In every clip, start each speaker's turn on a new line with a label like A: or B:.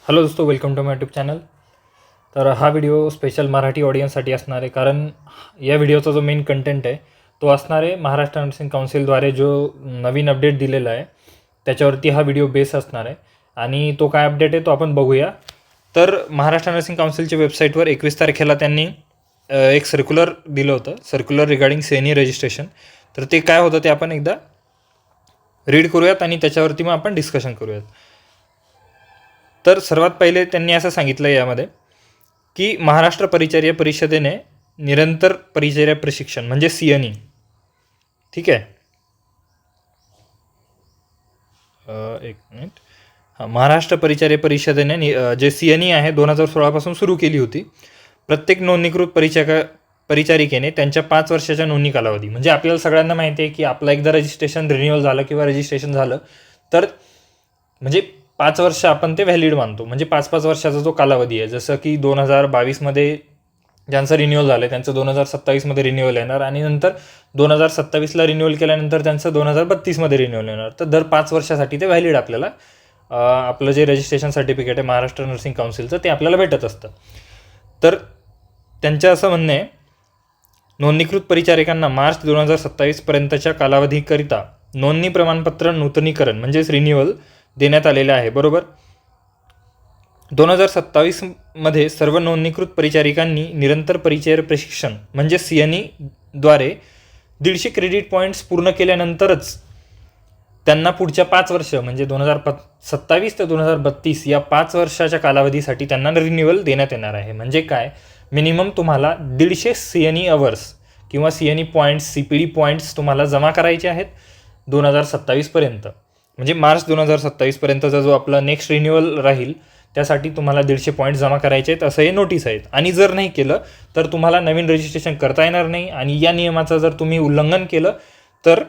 A: Hello दोस्तों, welcome to my YouTube channel. तर हा व्हिडिओ स्पेशल मराठी ऑडियन्ससाठी असणार आहे, कारण या व्हिडिओचा जो मेन कंटेंट आहे तो असणार आहे महाराष्ट्र नर्सिंग काउन्सिलद्वारे जो नवीन अपडेट दिलेला आहे त्याच्यावरती हा व्हिडिओ बेस असणार आहे. आणि तो काय अपडेट आहे तो आपण बघूया. तर महाराष्ट्र नर्सिंग काउन्सिलच्या वेबसाईटवर 21 तारखेला त्यांनी एक सर्क्युलर दिलं होतं, सर्क्युलर रिगार्डिंग सेनी रजिस्ट्रेशन. तर ते काय होतं ते आपण एकदा रीड करूयात आणि त्याच्यावरती मग आपण डिस्कशन करूयात. तर सर्वात पहिले त्यांनी असं सांगितलं यामध्ये की महाराष्ट्र परिचर्या परिषदेने निरंतर परिचर्या प्रशिक्षण म्हणजे CNE, ठीक आहे, एक मिनिट, महाराष्ट्र परिचर्या परिषदेने जे CNE आहे 2016 सुरू केली होती. प्रत्येक नोंदणीकृत परिचारिकेने त्यांच्या 5 वर्षाच्या नोंदणी कालावधी, म्हणजे आपल्याला सगळ्यांना माहिती आहे की आपलं एकदा रजिस्ट्रेशन रिन्युअल झालं किंवा रजिस्ट्रेशन झालं तर म्हणजे 5 वर्ष आपण ते व्हॅलिड मानतो, म्हणजे 5-5 वर्षाचा जो कालावधी आहे. जसं की 2022मध्ये ज्यांचं रिन्युअल झालं त्यांचं 2027मध्ये रिन्युअल येणार आणि नंतर 2027ला रिन्युअल केल्यानंतर त्यांचं 2032मध्ये रिन्युअल येणार. तर दर 5 वर्षासाठी ते व्हॅलिड आपल्याला आपलं जे रजिस्ट्रेशन सर्टिफिकेट आहे महाराष्ट्र नर्सिंग काउन्सिलचं ते आपल्याला भेटत असतं. तर त्यांचं असं म्हणणं आहे, नोंदणीकृत परिचारिकांना मार्च 2027पर्यंतच्या कालावधीकरिता नोंदणी प्रमाणपत्र नूतनीकरण म्हणजेच रिन्युअल देण्यात आलेले आहे. बरोबर, 2027मध्ये सर्व नोंदणीकृत परिचारिकांनी निरंतर परिचर्या प्रशिक्षण म्हणजे CNE द्वारे 150 क्रेडिट पॉईंट्स पूर्ण केल्यानंतरच त्यांना पुढच्या 5 वर्ष म्हणजे 2027 ते 2032 या 5 वर्षाच्या कालावधीसाठी त्यांना रिन्युअल देण्यात येणार आहे. म्हणजे काय, मिनिमम तुम्हाला 150 CNE अवर्स किंवा CNE पॉईंट्स CPD पॉईंट्स तुम्हाला जमा करायचे आहेत 2027पर्यंत. म्हणजे मार्च 2027पर्यंतचा जो आपला नेक्स्ट रिन्युअल राहील त्यासाठी तुम्हाला 150 पॉईंट जमा करायचे आहेत असं हे नोटीस आहेत. आणि जर नाही केलं तर तुम्हाला नवीन रजिस्ट्रेशन करता येणार नाही आणि या नियमाचं जर तुम्ही उल्लंघन केलं तर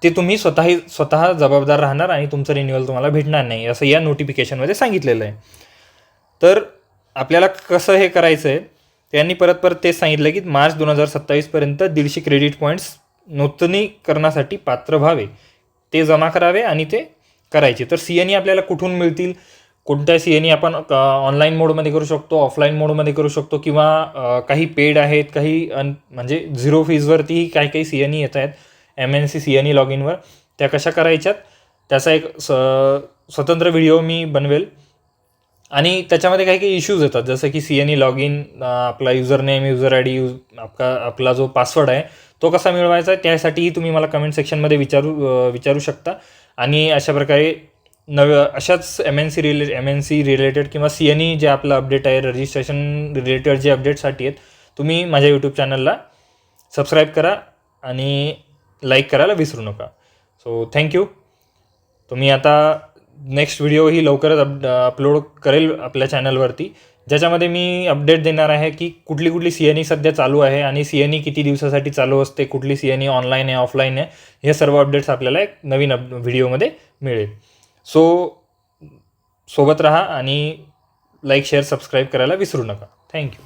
A: ते तुम्ही स्वतः जबाबदार राहणार आणि तुमचं रिन्युअल तुम्हाला भेटणार नाही असं या नोटिफिकेशनमध्ये सांगितलेलं आहे. तर आपल्याला कसं हे करायचं आहे, त्यांनी परत तेच सांगितलं की मार्च 2027पर्यंत 150 क्रेडिट पॉईंट्स नूतनीकरणासाठी पात्र व्हावे, ते जमा करावे आणि ते करायचे. तर CNE आपल्याला कुठून मिळतील, कोणत्या CNE आपण ऑनलाईन मोडमध्ये करू शकतो, ऑफलाईन मोडमध्ये करू शकतो किंवा काही पेड आहेत, काही म्हणजे 0 फीजवरतीही काही CNE येत आहेत MNC CNE लॉग इनवर. त्या कशा करायच्यात त्याचा एक स्वतंत्र व्हिडिओ मी बनवेल. आणि त्याच्यामध्ये काही इश्यूज येतात, जसं की CNE लॉग इन, आपला युजर नेम, युजर ID, आपला जो पासवर्ड आहे तो कसा मिळवायचा आहे त्यासाठीही तुम्ही मला कमेंट सेक्शनमध्ये विचारू शकता. आणि अशा प्रकारे अशाच MNC रिलेटेड किंवा CNE जे आपलं अपडेट आहे रजिस्ट्रेशन रिलेटेड जे अपडेटसाठी आहेत तुम्ही माझ्या यूट्यूब चॅनलला सबस्क्राईब करा आणि लाईक करायला विसरू नका. So thank you. तुम्ही आता नेक्स्ट व्हिडिओ ही लवकरच अपलोड करेल आपल्या चॅनलवरती, ज्याच्यामध्ये मी अपडेट देणार आहे की कुठली CNE सध्या चालू आहे आणि CNE किती दिवसासाठी चालू असते, कुठली CNE ऑनलाईन आहे ऑफलाईन आहे, हे सर्व अपडेट्स आपल्याला एक नवीन व्हिडिओमध्ये मिळेल. सो सोबत राहा आणि लाईक शेअर सबस्क्राईब करायला विसरू नका. थँक्यू.